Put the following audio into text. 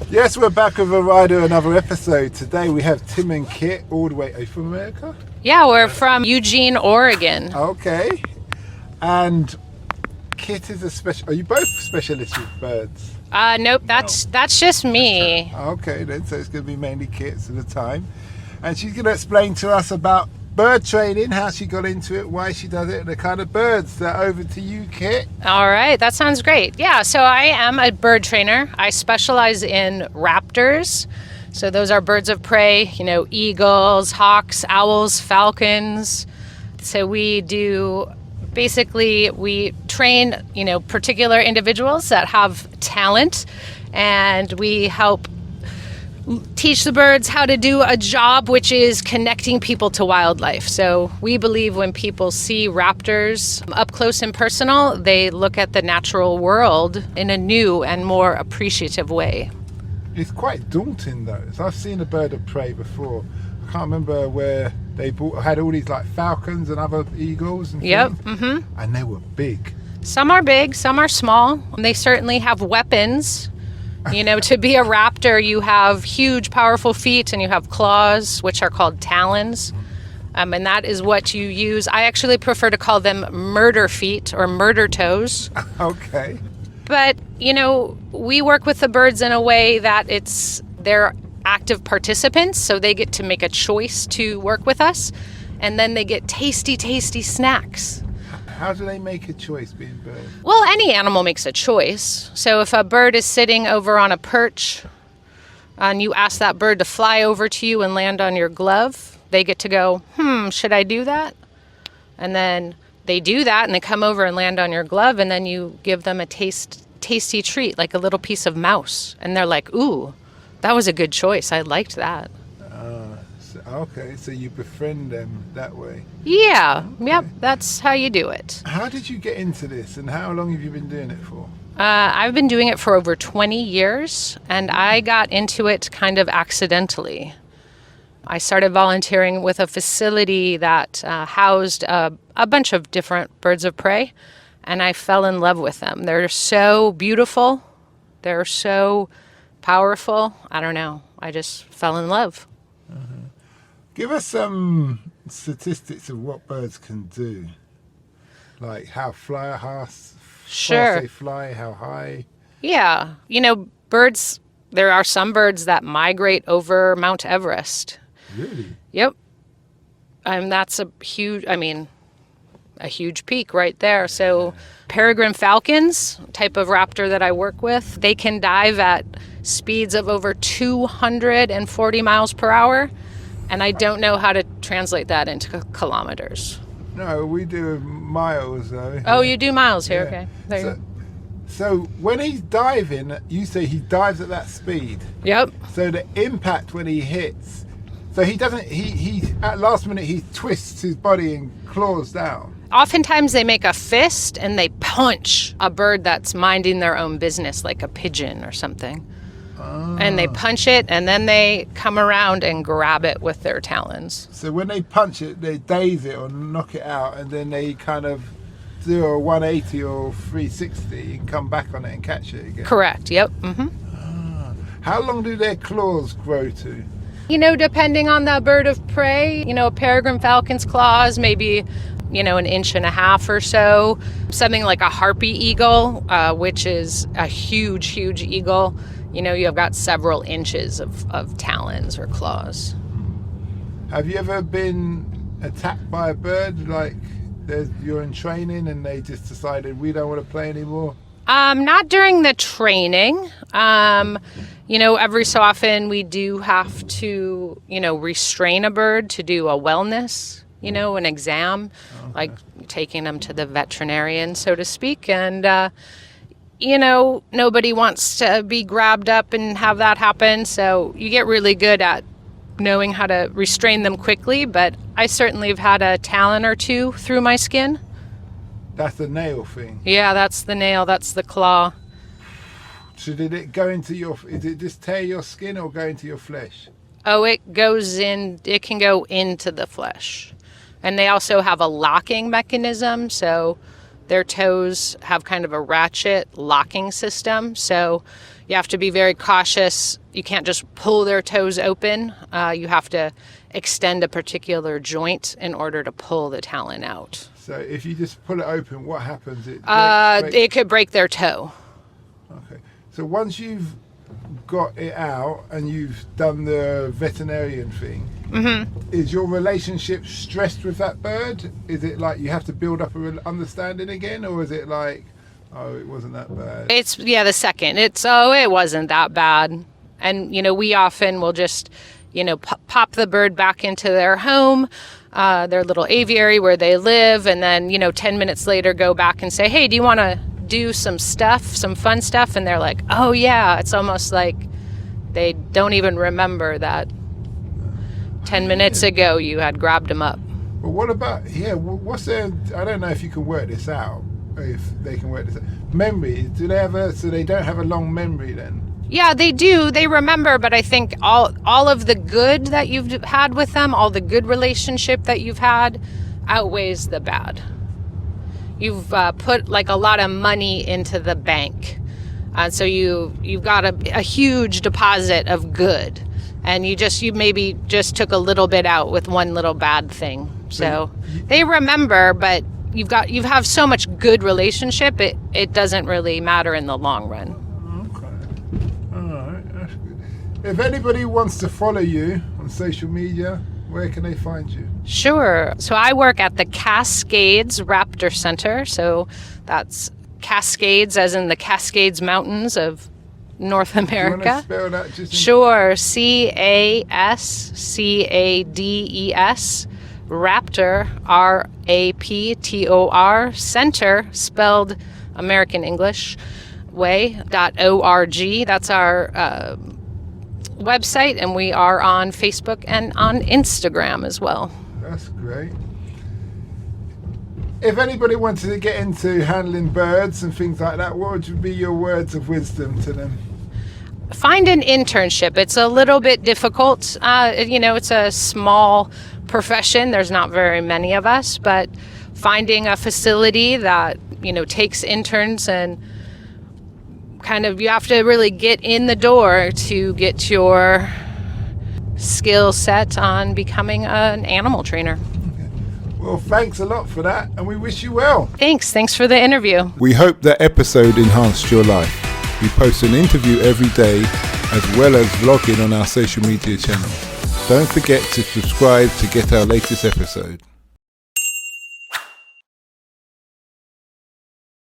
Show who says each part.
Speaker 1: Yes, we're back with a rider, another episode. Today we have Tim and Kit all the way. Are you from America?
Speaker 2: Yeah, we're from Eugene, Oregon.
Speaker 1: Okay. And Kit is a special. Are you both specialists with birds?
Speaker 2: Nope, that's just me.
Speaker 1: Okay, then. So it's going to be mainly Kit's at the time. And she's going to explain to us about bird training, how she got into it, why she does it, and the kind of birds. So over to you, Kit.
Speaker 2: All right, that sounds great. Yeah, so I am a bird trainer. I specialize in raptors. So those are birds of prey, eagles, hawks, owls, falcons. So we train, particular individuals that have talent, and we help teach the birds how to do a job, which is connecting people to wildlife. So we believe when people see raptors up close and personal, they look at the natural world in a new and more appreciative way.
Speaker 1: It's quite daunting, though. So I've seen a bird of prey before. I can't remember where they had all these like falcons and other eagles and things.
Speaker 2: Yep. Mm-hmm.
Speaker 1: And they were big.
Speaker 2: Some are big, some are small. They certainly have weapons. To be a raptor, you have huge, powerful feet, and you have claws, which are called talons. And that is what you use. I actually prefer to call them murder feet or murder toes.
Speaker 1: Okay.
Speaker 2: But, we work with the birds in a way that they're active participants, so they get to make a choice to work with us, and then they get tasty, tasty snacks.
Speaker 1: How do they make a choice being birds?
Speaker 2: Well, any animal makes a choice. So if a bird is sitting over on a perch and you ask that bird to fly over to you and land on your glove, they get to go, should I do that? And then they do that and they come over and land on your glove, and then you give them a tasty treat, like a little piece of mouse. And they're like, ooh, that was a good choice. I liked that.
Speaker 1: Okay, so you befriend them that way.
Speaker 2: Yeah,
Speaker 1: okay.
Speaker 2: Yep, that's how you do it.
Speaker 1: How did you get into this, and how long have you been doing it for?
Speaker 2: I've been doing it for over 20 years, and I got into it kind of accidentally. I started volunteering with a facility that housed a bunch of different birds of prey, and I fell in love with them. They're so beautiful. They're so powerful. I don't know. I just fell in love.
Speaker 1: Give us some statistics of what birds can do. Like how fast they fly, how high.
Speaker 2: Yeah. Birds, there are some birds that migrate over Mount Everest.
Speaker 1: Really?
Speaker 2: Yep. That's a huge peak right there. So peregrine falcons, type of raptor that I work with, they can dive at speeds of over 240 miles per hour. And I don't know how to translate that into kilometers.
Speaker 1: No, we do miles though.
Speaker 2: Oh, you do miles here?
Speaker 1: Yeah.
Speaker 2: Okay.
Speaker 1: So when he's diving, you say he dives at that speed.
Speaker 2: Yep.
Speaker 1: So the impact when he hits, so he doesn't, he at last minute he twists his body and claws down.
Speaker 2: Oftentimes they make a fist and they punch a bird that's minding their own business, like a pigeon or something. And they punch it, and then they come around and grab it with their talons.
Speaker 1: So when they punch it, they daze it or knock it out, and then they kind of do a 180 or 360 and come back on it and catch it again.
Speaker 2: Correct, yep. Mm-hmm.
Speaker 1: How long do their claws grow to?
Speaker 2: Depending on the bird of prey, a peregrine falcon's claws, maybe, an inch and a half or so. Something like a harpy eagle, which is a huge, huge eagle. You've got several inches of talons or claws.
Speaker 1: Have you ever been attacked by a bird, like you're in training and they just decided we don't want to play anymore?
Speaker 2: Not during the training. Every so often we do have to, restrain a bird to do a wellness, an exam, okay. Like taking them to the veterinarian, so to speak. And, nobody wants to be grabbed up and have that happen. So you get really good at knowing how to restrain them quickly. But I certainly have had a talon or two through my skin.
Speaker 1: That's the nail thing?
Speaker 2: Yeah, that's the nail. That's the claw.
Speaker 1: So did it go into is it just tear your skin or go into your flesh?
Speaker 2: Oh, it can go into the flesh. And they also have a locking mechanism. So their toes have kind of a ratchet locking system. So, you have to be very cautious. You can't just pull their toes open. You have to extend a particular joint in order to pull the talon out.
Speaker 1: So if you just pull it open, what happens?
Speaker 2: It could break their toe.
Speaker 1: Okay. So once you've got it out and you've done the veterinarian thing, is your relationship stressed with that bird? Is it like you have to build up a understanding again, or is it like, oh, it wasn't that bad?
Speaker 2: It's the second. It wasn't that bad. And, we often will just, pop the bird back into their home, their little aviary where they live. And then, 10 minutes later, go back and say, hey, do you want to do some fun stuff? And they're like, oh, yeah. It's almost like they don't even remember that 10 minutes ago you had grabbed them up.
Speaker 1: Well, what about, what's their, I don't know if you can work this out, if they can work this out. Memory, do they have so they don't have a long memory then?
Speaker 2: Yeah, they do. They remember, but I think all of the good that you've had with them, all the good relationship that you've had outweighs the bad. You've put like a lot of money into the bank. So you've got a huge deposit of good. And you maybe just took a little bit out with one little bad thing. So they remember, but you have so much good relationship, it doesn't really matter in the long run.
Speaker 1: If anybody wants to follow you on social media, where can they find you?
Speaker 2: Sure. So I work at the Cascades Raptor Center. So that's Cascades as in the Cascades Mountains of North America.
Speaker 1: Do you want to spell that?
Speaker 2: Sure. CASCADES. Raptor, RAPTOR, Center, spelled American English way, .org. That's our website, and we are on Facebook and on Instagram as well.
Speaker 1: That's great. If anybody wanted to get into handling birds and things like that, what would be your words of wisdom to them?
Speaker 2: Find an internship. It's a little bit difficult. It's a small profession. There's not very many of us, but finding a facility that, takes interns and kind of, you have to really get in the door to get your skill set on becoming an animal trainer.
Speaker 1: Okay. Well, thanks a lot for that, and we wish you well.
Speaker 2: Thanks for the interview.
Speaker 1: We hope that episode enhanced your life. We post an interview every day as well as vlogging on our social media channels. Don't forget to subscribe to get our latest episode.